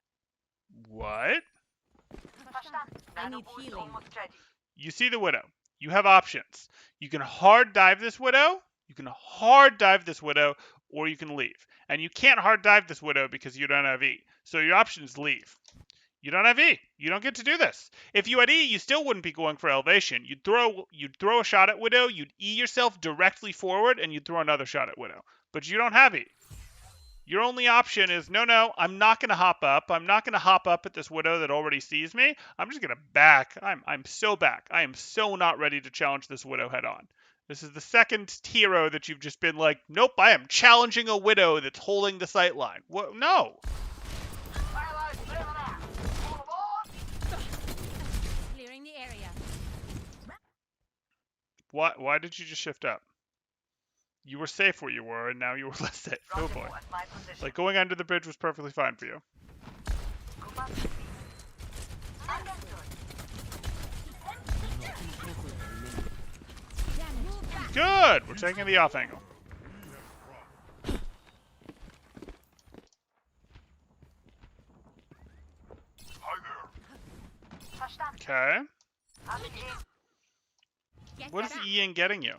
S1: What?
S6: I need healing.
S1: You see the Widow. You have options. You can hard dive this Widow, or you can leave. And you can't hard dive this Widow because you don't have E. So your option is leave. You don't have E. You don't get to do this. If you had E, you still wouldn't be going for elevation. You'd throw a shot at Widow, you'd E yourself directly forward, and you'd throw another shot at Widow. But you don't have E. Your only option is, no, I'm not going to hop up. I'm not going to hop up at this Widow that already sees me. I'm just going to back. I'm so back. I am so not ready to challenge this Widow head on. This is the second hero that you've just been like, nope, I am challenging a Widow that's holding the sight line. What? No.
S2: Payload's moving out. All aboard.
S6: Clearing the area.
S1: Why did you just shift up? You were safe where you were, and now you were less safe. Oh boy.
S2: At my position.
S1: Like, going under the bridge was perfectly fine for you. Good! We're taking the off angle. Okay.
S6: Get
S1: What is
S6: back.
S1: E-ing getting you?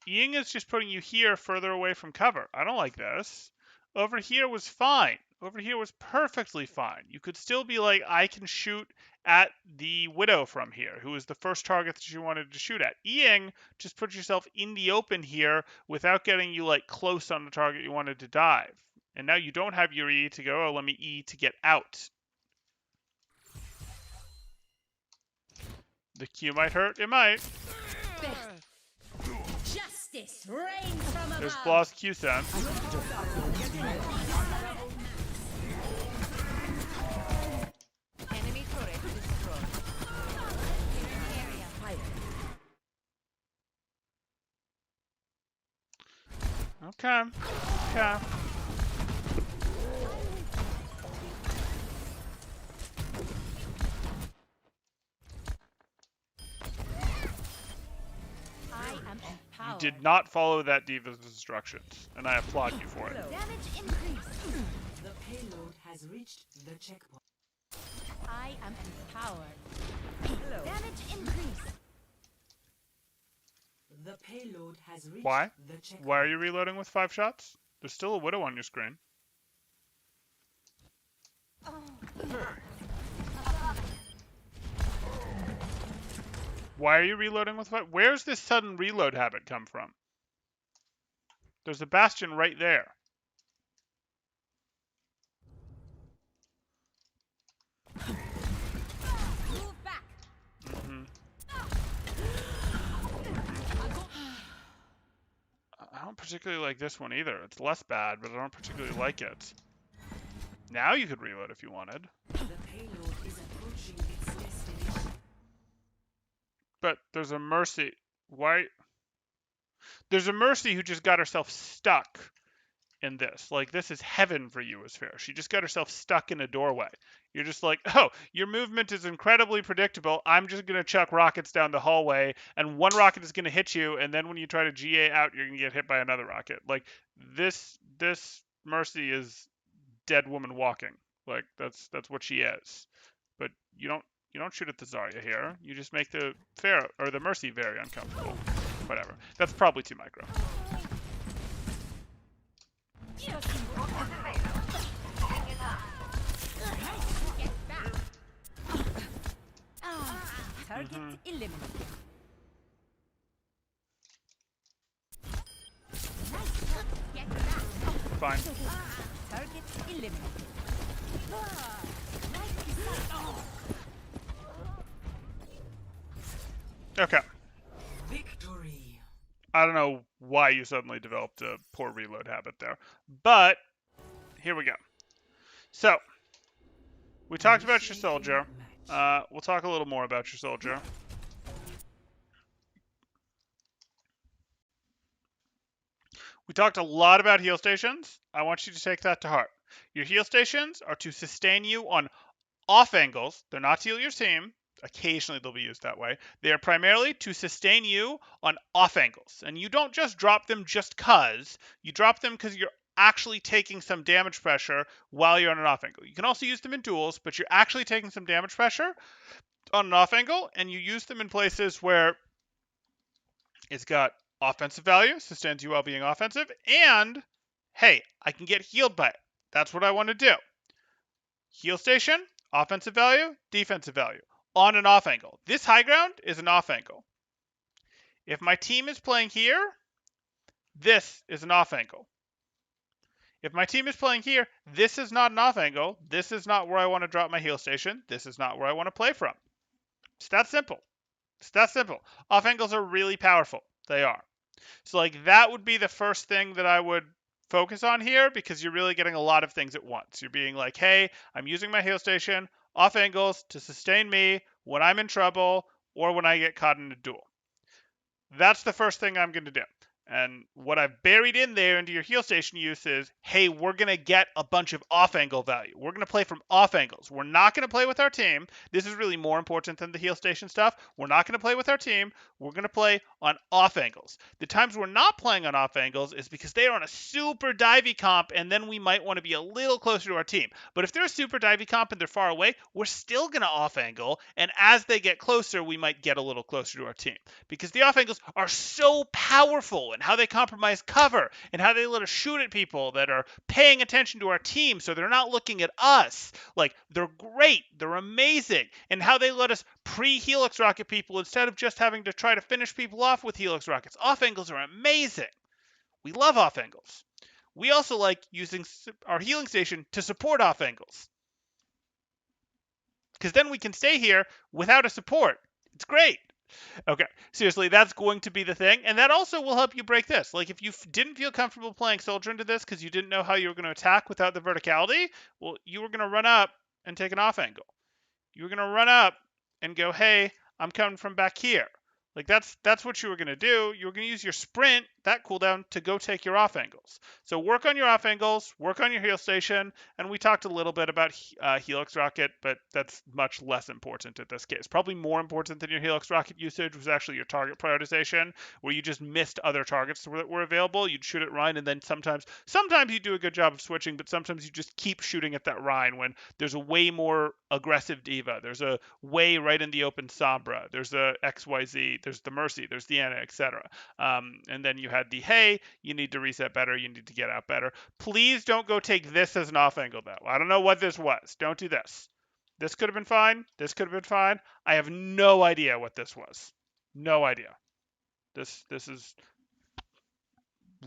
S1: E-ing is just putting you here further away from cover. I don't like this. Over here was fine. Over here was perfectly fine. You could still be like, I can shoot at the Widow from here, who is the first target that you wanted to shoot at. E-ing just put yourself in the open here without getting you like close on the target you wanted to dive. And now you don't have your E to go, oh, let me E to get out. The Q might hurt. It might.
S6: Justice reigns from above.
S1: There's Blaw's Q sense.
S6: Enemy turret destroyed. Clearing area.
S1: Okay. Okay.
S6: I am empowered.
S1: did not follow that diva's instructions, and I applaud you for it.
S6: Damage increase.
S4: The payload has reached the checkpoint.
S6: I am empowered. Damage increase.
S4: The payload has reached
S1: Why?
S4: the checkpoint.
S1: Why are you reloading with 5 shots? There's still a Widow on your screen. Why are you reloading with 5? Where's this sudden reload habit come from? There's a Bastion right there.
S6: Move back.
S1: I don't particularly like this one either. It's less bad, but I don't particularly like it. Now you could reload if you wanted.
S4: The payload is approaching its destination.
S1: But there's a Mercy. Why? There's a Mercy who just got herself stuck in this. Like, this is heaven for you as fair. She just got herself stuck in a doorway. You're just like, oh, your movement is incredibly predictable. I'm just going to chuck rockets down the hallway, and one rocket is going to hit you, and then when you try to GA out, you're going to get hit by another rocket. Like, this Mercy is dead woman walking. Like, that's what she is. But you don't shoot at the Zarya here. You just make the fair or the Mercy very uncomfortable. Whatever. That's probably too micro.
S6: Get back. Target eliminated. Get back.
S1: Fine.
S6: Target eliminated.
S1: Okay.
S4: Victory.
S1: I don't know why you suddenly developed a poor reload habit there, but here we go. So, we talked about your soldier. We'll talk a little more about your soldier. We talked a lot about heal stations. I want you to take that to heart. Your heal stations are to sustain you on off angles. They're not to heal your team. Occasionally they'll be used that way. They are primarily to sustain you on off angles. And you don't just drop them just cause. You drop them because you're actually taking some damage pressure while you're on an off angle. You can also use them in duels, but you're actually taking some damage pressure on an off angle, and you use them in places where it's got offensive value, sustains you while being offensive, and hey, I can get healed by it. That's what I want to do. Heal station, offensive value, defensive value. On an off angle. This high ground is an off angle. If my team is playing here, this is an off angle. If my team is playing here, this is not an off angle. This is not where I want to drop my heal station. This is not where I want to play from. It's that simple. It's that simple. Off angles are really powerful. They are. So like that would be the first thing that I would focus on here, because you're really getting a lot of things at once. You're being like, hey, I'm using my heal station off angles to sustain me when I'm in trouble or when I get caught in a duel. That's the first thing I'm going to do. And what I've buried in there into your heal station use is, hey, we're going to get a bunch of off-angle value. We're going to play from off angles. We're not going to play with our team. This is really more important than the heal station stuff. We're not going to play with our team. We're going to play on off angles. The times we're not playing on off angles is because they are on a super divey comp, and then we might want to be a little closer to our team. But if they're a super divey comp and they're far away, we're still going to off angle, and as they get closer, we might get a little closer to our team. Because the off angles are so powerful, and how they compromise cover, and how they let us shoot at people that are paying attention to our team so they're not looking at us. Like, they're great, they're amazing, and how they let us pre-Helix rocket people instead of just having to try to finish people off with Helix rockets. Off angles are amazing. We love off angles. We also like using our healing station to support off angles, because then we can stay here without a support. It's great. Okay, seriously, that's going to be the thing, and that also will help you break this. Like, if you didn't feel comfortable playing Soldier into this because you didn't know how you were going to attack without the verticality, well, you were going to run up and take an off angle. You were going to run up and go, hey, I'm coming from back here. Like, that's what you were going to do. You were going to use your sprint that cooldown to go take your off angles. So work on your off angles, work on your heal station, and we talked a little bit about Helix Rocket, but that's much less important in this case. Probably more important than your Helix Rocket usage was actually your target prioritization, where you just missed other targets that were available. You'd shoot at Rhine, and then sometimes you do a good job of switching, but sometimes you just keep shooting at that Rhine when there's a way more aggressive Diva. There's a way right in the open Sombra. There's a XYZ. There's the Mercy. There's the Ana, etc. And then you had the hey, you need to reset better. You need to get out better. Please don't go take this as an off angle though. I don't know what this was. Don't do this. This could have been fine. This could have been fine. I have no idea what this was. No idea. This is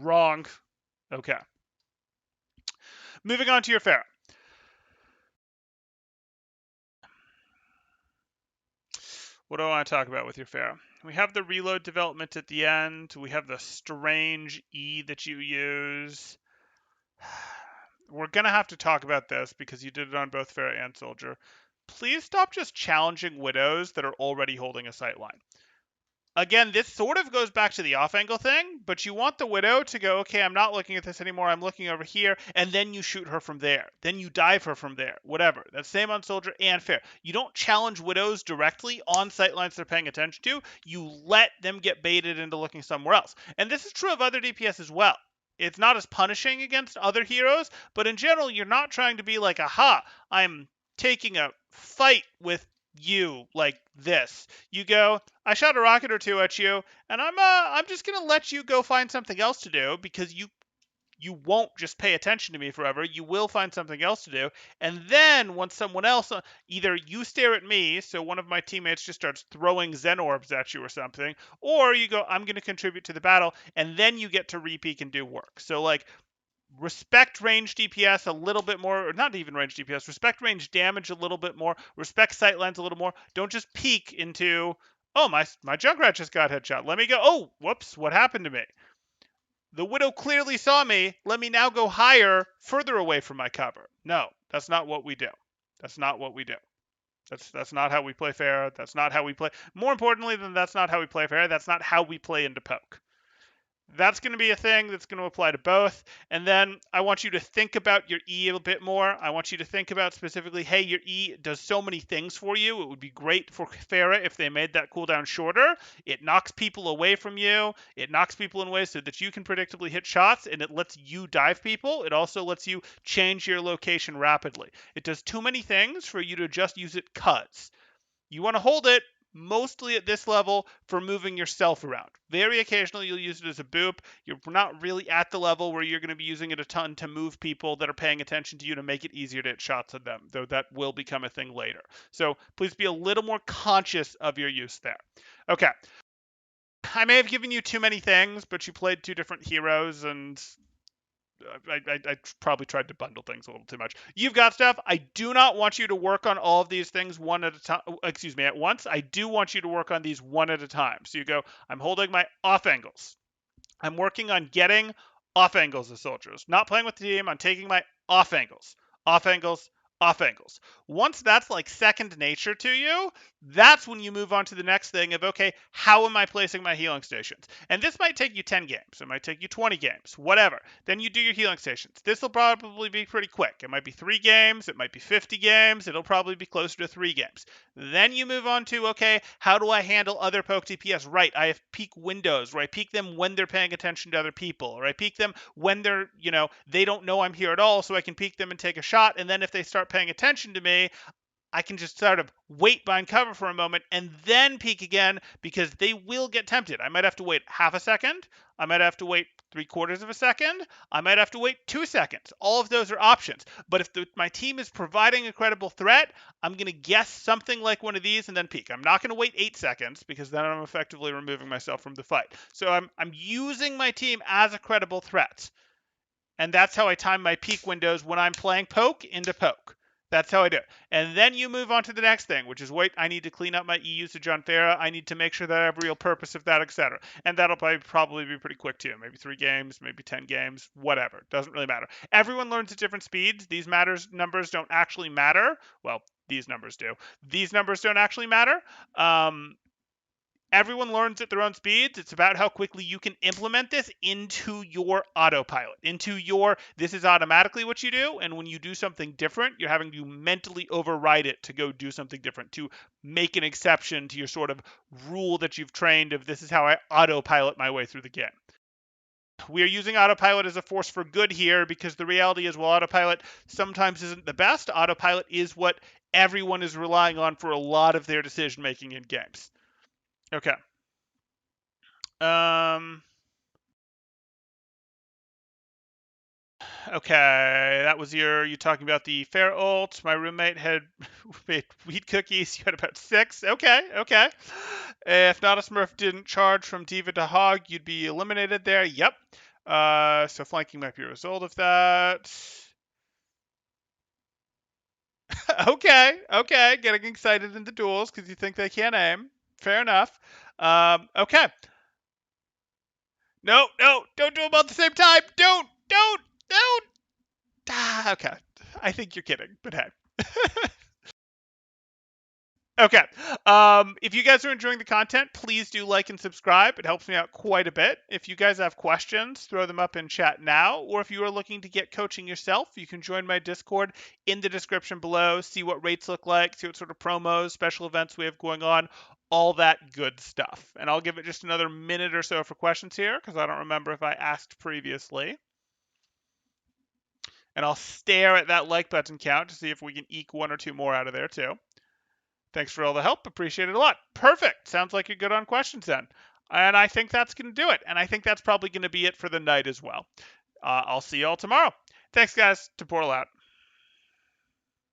S1: wrong. Okay. Moving on to your Pharah. What do I want to talk about with your Pharah? We have the reload development at the end. We have the strange E that you use. We're going to have to talk about this because you did it on both Pharah and Soldier. Please stop just challenging Widows that are already holding a sightline. Again, this sort of goes back to the off-angle thing, but you want the Widow to go, okay, I'm not looking at this anymore, I'm looking over here, and then you shoot her from there. Then you dive her from there, whatever. That's same on Soldier and Pharah. You don't challenge Widows directly on sightlines they're paying attention to. You let them get baited into looking somewhere else. And this is true of other DPS as well. It's not as punishing against other heroes, but in general, you're not trying to be like, aha, I'm taking a fight with you like this. You go, I shot a rocket or two at you, and I'm just gonna let you go find something else to do because you won't just pay attention to me forever. You will find something else to do. And then once someone else, either you stare at me, so one of my teammates just starts throwing Zen orbs at you or something, or you go, I'm going to contribute to the battle, and then you get to repeak and do work. So like, respect range DPS a little bit more, or not even range DPS, respect range damage a little bit more, respect sightlines a little more. Don't just peek into, oh, my Junkrat just got headshot. Let me go, oh, whoops, what happened to me? The Widow clearly saw me. Let me now go higher, further away from my cover. No, that's not what we do. That's not what we do. That's not how we play Pharah. That's not how we play. More importantly than that's not how we play Pharah, that's not how we play into poke. That's going to be a thing that's going to apply to both. And then I want you to think about your E a bit more. I want you to think about specifically, hey, your E does so many things for you. It would be great for Pharah if they made that cooldown shorter. It knocks people away from you. It knocks people in ways so that you can predictably hit shots, and it lets you dive people. It also lets you change your location rapidly. It does too many things for you to just use it 'cause. You want to hold it mostly at this level for moving yourself around. Very occasionally you'll use it as a boop. You're not really at the level where you're going to be using it a ton to move people that are paying attention to you to make it easier to hit shots at them, though that will become a thing later. So please be a little more conscious of your use there. Okay. I may have given you too many things, but you played two different heroes, and I probably tried to bundle things a little too much. You've got stuff. I do not want you to work on all of these things one at a time. Excuse me, at once. I do want you to work on these one at a time. So you go, I'm holding my off angles. I'm working on getting off angles as soldiers. Not playing with the team. I'm taking my off angles. Off angles. Off angles. Once that's like second nature to you, that's when you move on to the next thing of, okay, how am I placing my healing stations? And this might take you 10 games. It might take you 20 games, whatever. Then you do your healing stations. This will probably be pretty quick. It might be 3 games. It might be 50 games. It'll probably be closer to 3 games. Then you move on to, okay, how do I handle other poke DPS? Right, I have peak windows, where I peak them when they're paying attention to other people, or I peak them when they're, they don't know I'm here at all, so I can peek them and take a shot, and then if they start paying attention to me, I can just sort of wait behind cover for a moment and then peek again, because they will get tempted. I might have to wait half a second. I might have to wait 3/4 of a second. I might have to wait 2 seconds. All of those are options. But if my team is providing a credible threat, I'm going to guess something like one of these and then peek. I'm not going to wait 8 seconds, because then I'm effectively removing myself from the fight. So I'm using my team as a credible threat. And that's how I time my peak windows when I'm playing poke into poke. That's how I do it. And then you move on to the next thing, which is, wait, I need to clean up my E usage on Pharah. I need to make sure that I have real purpose of that, etc. And that'll probably be pretty quick too. Maybe 3 games, maybe 10 games, whatever. Doesn't really matter. Everyone learns at different speeds. These numbers don't actually matter. Well, these numbers do. These numbers don't actually matter. Everyone learns at their own speeds. It's about how quickly you can implement this into your autopilot, into your, this is automatically what you do. And when you do something different, you're having to mentally override it to go do something different, to make an exception to your sort of rule that you've trained of this is how I autopilot my way through the game. We are using autopilot as a force for good here because the reality is, while autopilot sometimes isn't the best, autopilot is what everyone is relying on for a lot of their decision making in games. Okay. Okay, that was you talking about the fair ult. My roommate had made wheat cookies. You had about 6. Okay. If not a Smurf didn't charge from Diva to Hog, you'd be eliminated there. Yep. So flanking might be a result of that. Okay. Getting excited in the duels because you think they can't aim. Fair enough. Okay. No, don't do them all at the same time. Don't. Okay. I think you're kidding, but hey. Okay. If you guys are enjoying the content, please do like and subscribe. It helps me out quite a bit. If you guys have questions, throw them up in chat now. Or if you are looking to get coaching yourself, you can join my Discord in the description below, see what rates look like, see what sort of promos, special events we have going on, all that good stuff. And I'll give it just another minute or so for questions here, because I don't remember if I asked previously. And I'll stare at that like button count to see if we can eke 1 or 2 more out of there too. Thanks for all the help. Appreciate it a lot. Perfect. Sounds like you're good on questions then. And I think that's going to do it. And I think that's probably going to be it for the night as well. I'll see you all tomorrow. Thanks, guys. To Portal out.